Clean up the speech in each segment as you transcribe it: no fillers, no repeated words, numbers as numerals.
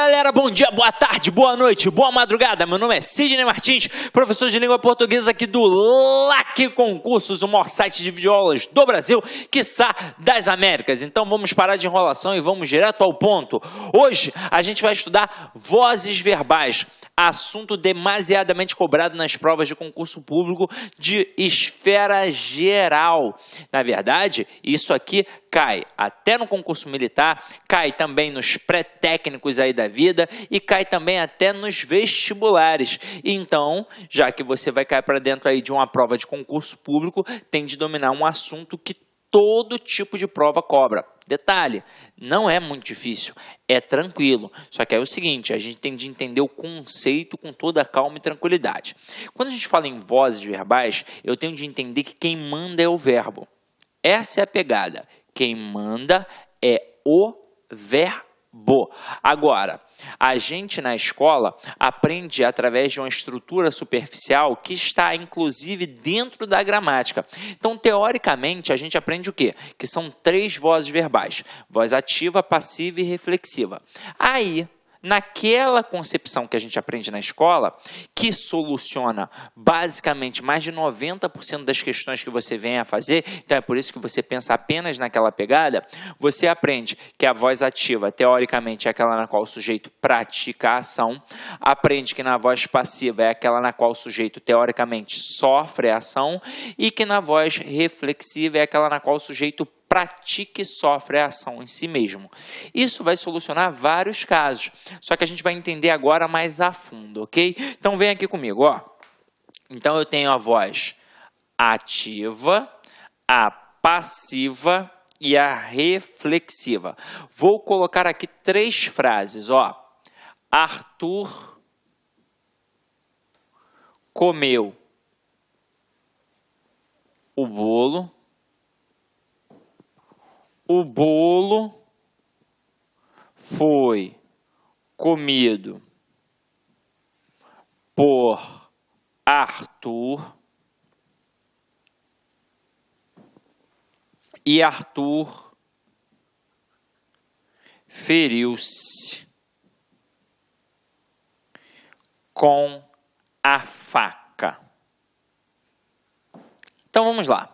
Galera, bom dia, boa tarde, boa noite, boa madrugada. Meu nome é Sidney Martins, professor de língua portuguesa aqui do LAC Concursos, o maior site de videoaulas do Brasil, quiçá das Américas. Então vamos parar de enrolação e vamos direto ao ponto. Hoje a gente vai estudar vozes verbais, assunto demasiadamente cobrado nas provas de concurso público de esfera geral. Na verdade, isso aqui cai até no concurso militar, cai também nos pré-técnicos aí da vida e cai também até nos vestibulares. Então, já que você vai cair para dentro aí de uma prova de concurso público, tem de dominar um assunto que todo tipo de prova cobra. Detalhe, não é muito difícil, é tranquilo. Só que é o seguinte, a gente tem de entender o conceito com toda a calma e tranquilidade. Quando a gente fala em vozes verbais, eu tenho de entender que quem manda é o verbo. Essa é a pegada. Quem manda é o verbo. Agora, a gente na escola aprende através de uma estrutura superficial que está inclusive dentro da gramática. Então, teoricamente, a gente aprende o quê? Que são 3 vozes verbais: voz ativa, passiva e reflexiva. Aí, naquela concepção que a gente aprende na escola, que soluciona basicamente mais de 90% das questões que você vem a fazer, então é por isso que você pensa apenas naquela pegada, você aprende que a voz ativa, teoricamente, é aquela na qual o sujeito pratica a ação, aprende que na voz passiva é aquela na qual o sujeito, teoricamente, sofre a ação, e que na voz reflexiva é aquela na qual o sujeito pratica e sofre a ação em si mesmo. Isso vai solucionar vários casos, só que a gente vai entender agora mais a fundo, ok? Então vem aqui comigo, ó. Então eu tenho a voz ativa, a passiva e a reflexiva. Vou colocar aqui 3 frases, ó. Arthur comeu o bolo. O bolo foi comido por Arthur e Arthur feriu-se com a faca. Então vamos lá.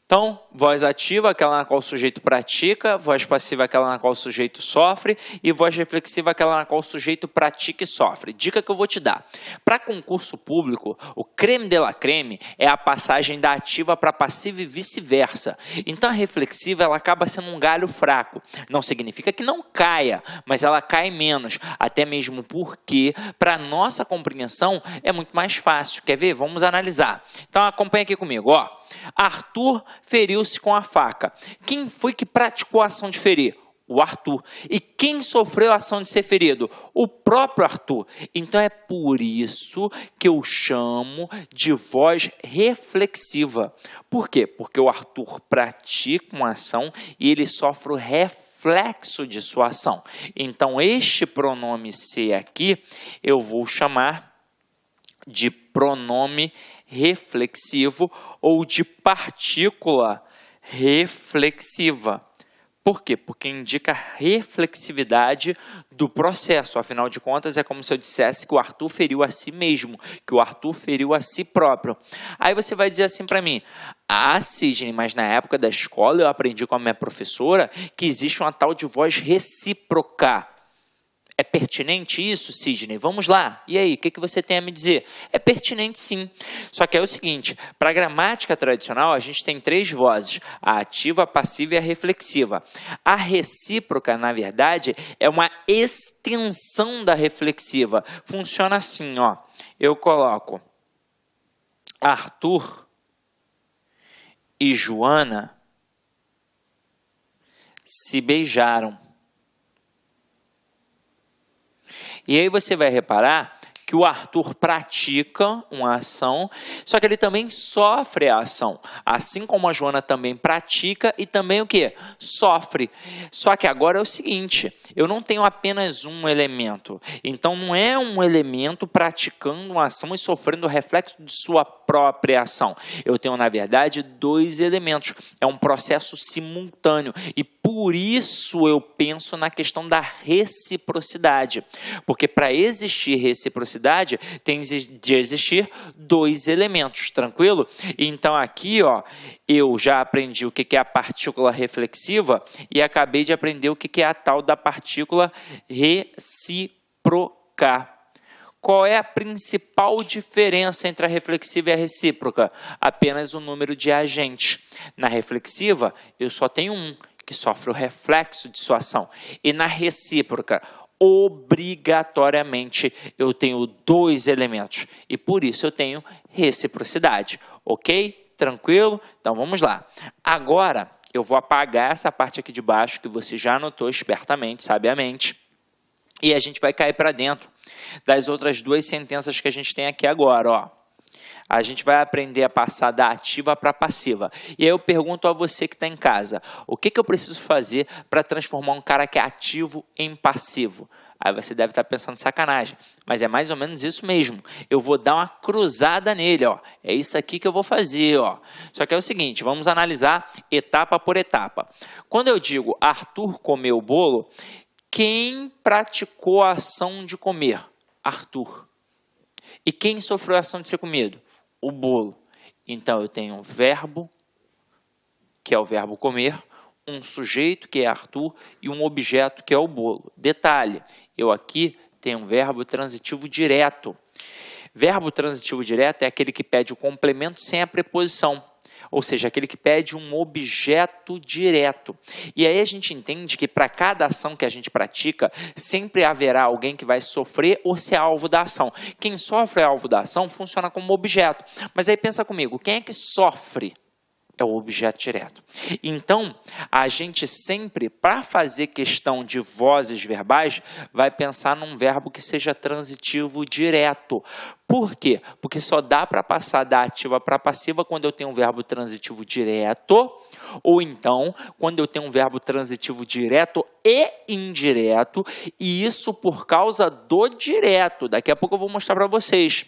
Então, voz ativa, aquela na qual o sujeito pratica, voz passiva, aquela na qual o sujeito sofre, e voz reflexiva, aquela na qual o sujeito pratica e sofre. Dica que eu vou te dar. Para concurso público, o creme de la creme é a passagem da ativa para passiva e vice-versa. Então, a reflexiva ela acaba sendo um galho fraco. Não significa que não caia, mas ela cai menos, até mesmo porque, para nossa compreensão, é muito mais fácil. Quer ver? Vamos analisar. Então, acompanha aqui comigo, ó. Arthur feriu-se com a faca. Quem foi que praticou a ação de ferir? O Arthur. E quem sofreu a ação de ser ferido? O próprio Arthur. Então é por isso que eu chamo de voz reflexiva. Por quê? Porque o Arthur pratica uma ação e ele sofre o reflexo de sua ação. Então este pronome ser aqui eu vou chamar de pronome reflexivo ou de partícula reflexiva. Por quê? Porque indica a reflexividade do processo. Afinal de contas, é como se eu dissesse que o Arthur feriu a si mesmo, que o Arthur feriu a si próprio. Aí você vai dizer assim para mim: ah, Sidney, mas na época da escola eu aprendi com a minha professora que existe uma tal de voz recíproca. É pertinente isso, Sidney? Vamos lá. E aí, o que você tem a me dizer? É pertinente sim. Só que é o seguinte, para a gramática tradicional, a gente tem 3 vozes, a ativa, a passiva e a reflexiva. A recíproca, na verdade, é uma extensão da reflexiva. Funciona assim, ó. Eu coloco Arthur e Joana se beijaram. E aí você vai reparar que o Arthur pratica uma ação, só que ele também sofre a ação. Assim como a Joana também pratica e também o quê? Sofre. Só que agora é o seguinte, eu não tenho apenas um elemento. Então não é um elemento praticando uma ação e sofrendo o reflexo de sua própria ação. Eu tenho, na verdade, dois elementos. É um processo simultâneo e por isso eu penso na questão da reciprocidade. Porque para existir reciprocidade, tem de existir dois elementos, tranquilo? Então aqui, ó, eu já aprendi o que é a partícula reflexiva e acabei de aprender o que é a tal da partícula recíproca. Qual é a principal diferença entre a reflexiva e a recíproca? Apenas o número de agentes. Na reflexiva, eu só tenho um, que sofre o reflexo de sua ação. E na recíproca, obrigatoriamente, eu tenho dois elementos. E por isso eu tenho reciprocidade. Ok? Tranquilo? Então vamos lá. Agora, eu vou apagar essa parte aqui de baixo, que você já anotou espertamente, sabiamente. E a gente vai cair para dentro das outras duas sentenças que a gente tem aqui agora, ó. A gente vai aprender a passar da ativa para a passiva. E aí eu pergunto a você que está em casa, o que eu preciso fazer para transformar um cara que é ativo em passivo? Aí você deve estar pensando sacanagem, mas é mais ou menos isso mesmo. Eu vou dar uma cruzada nele, ó. É isso aqui que eu vou fazer, ó. Só que é o seguinte, vamos analisar etapa por etapa. Quando eu digo Arthur comeu o bolo, quem praticou a ação de comer? Arthur. E quem sofreu a ação de ser comido? O bolo. Então, eu tenho um verbo, que é o verbo comer, um sujeito, que é Arthur, e um objeto, que é o bolo. Detalhe, eu aqui tenho um verbo transitivo direto. Verbo transitivo direto é aquele que pede o complemento sem a preposição. Ou seja, aquele que pede um objeto direto. E aí a gente entende que para cada ação que a gente pratica, sempre haverá alguém que vai sofrer ou ser alvo da ação. Quem sofre é alvo da ação funciona como objeto. Mas aí pensa comigo, quem é que sofre? É o objeto direto. Então, a gente sempre, para fazer questão de vozes verbais, vai pensar num verbo que seja transitivo direto. Por quê? Porque só dá para passar da ativa para a passiva quando eu tenho um verbo transitivo direto, ou então, quando eu tenho um verbo transitivo direto e indireto, e isso por causa do direto. Daqui a pouco eu vou mostrar para vocês.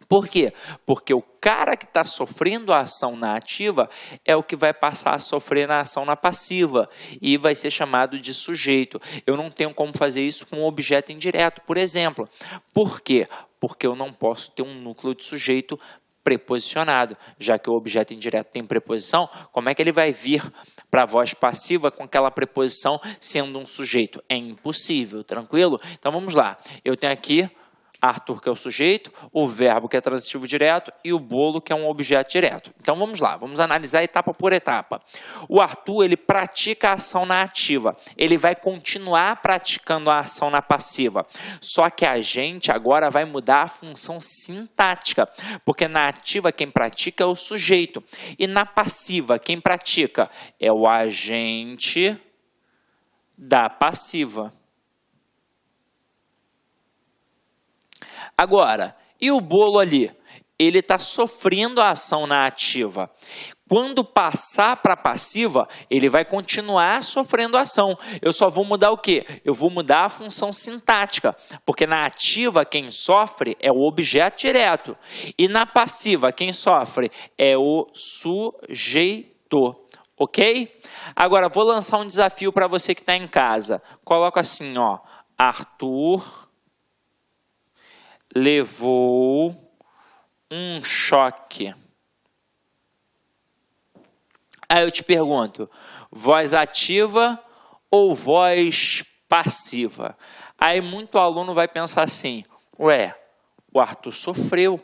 Por quê? Porque o cara que está sofrendo a ação na ativa é o que vai passar a sofrer na ação na passiva e vai ser chamado de sujeito. Eu não tenho como fazer isso com um objeto indireto, por exemplo. Por quê? Porque eu não posso ter um núcleo de sujeito preposicionado, já que o objeto indireto tem preposição, como é que ele vai vir para a voz passiva com aquela preposição sendo um sujeito? É impossível, tranquilo? Então vamos lá, eu tenho aqui Arthur, que é o sujeito, o verbo, que é transitivo direto, e o bolo, que é um objeto direto. Então, vamos lá, vamos analisar etapa por etapa. O Arthur, ele pratica a ação na ativa. Ele vai continuar praticando a ação na passiva. Só que a gente agora vai mudar a função sintática, porque na ativa quem pratica é o sujeito. E na passiva, quem pratica é o agente da passiva. Agora, e o bolo ali? Ele está sofrendo a ação na ativa. Quando passar para a passiva, ele vai continuar sofrendo a ação. Eu só vou mudar o quê? Eu vou mudar a função sintática, porque na ativa quem sofre é o objeto direto. E na passiva quem sofre é o sujeito. Ok? Agora, vou lançar um desafio para você que está em casa. Coloca assim, ó, Arthur levou um choque. Aí eu te pergunto, voz ativa ou voz passiva? Aí muito aluno vai pensar assim, ué, o Arthur sofreu,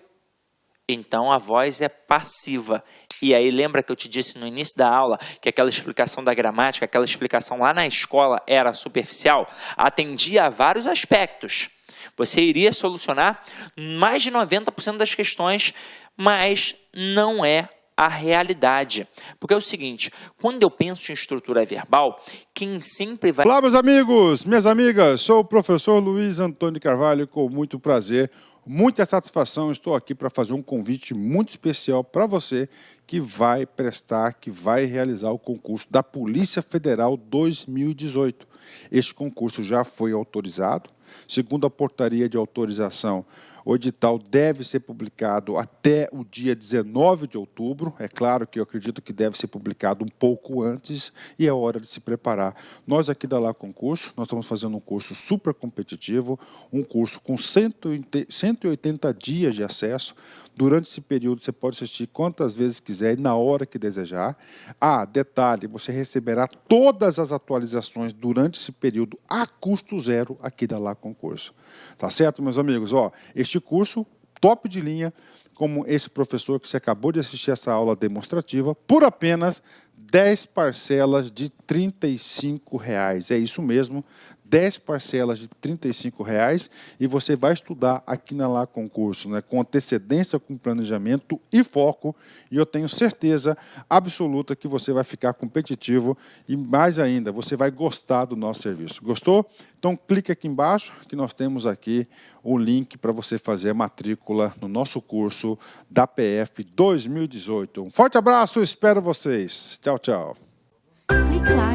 então a voz é passiva. E aí lembra que eu te disse no início da aula que aquela explicação da gramática, aquela explicação lá na escola era superficial? Atendia a vários aspectos. Você iria solucionar mais de 90% das questões, mas não é à realidade. Porque é o seguinte, quando eu penso em estrutura verbal, quem sempre vai... Olá, meus amigos, minhas amigas, sou o professor Luiz Antônio Carvalho, com muito prazer, muita satisfação, estou aqui para fazer um convite muito especial para você que vai prestar, que vai realizar o concurso da Polícia Federal 2018. Este concurso já foi autorizado, segundo a portaria de autorização, o edital deve ser publicado até o dia 19 de outubro. É claro que eu acredito que deve ser publicado um pouco antes e é hora de se preparar. Nós aqui da Lá Concurso, nós estamos fazendo um curso super competitivo, um curso com 180 dias de acesso. Durante esse período você pode assistir quantas vezes quiser e na hora que desejar. Ah, detalhe, você receberá todas as atualizações durante esse período a custo zero aqui da Lá Concurso. Tá certo, meus amigos? Ó, este curso, top de linha, como esse professor que você acabou de assistir essa aula demonstrativa, por apenas 10 parcelas de R$ 35. É isso mesmo, 10 parcelas de R$ 35 e você vai estudar aqui na Lá Concurso, né, com antecedência, com planejamento e foco, e eu tenho certeza absoluta que você vai ficar competitivo e mais ainda, você vai gostar do nosso serviço. Gostou? Então clique aqui embaixo que nós temos aqui o link para você fazer a matrícula no nosso curso da PF 2018. Um forte abraço, espero vocês. Tchau, tchau. Clique lá.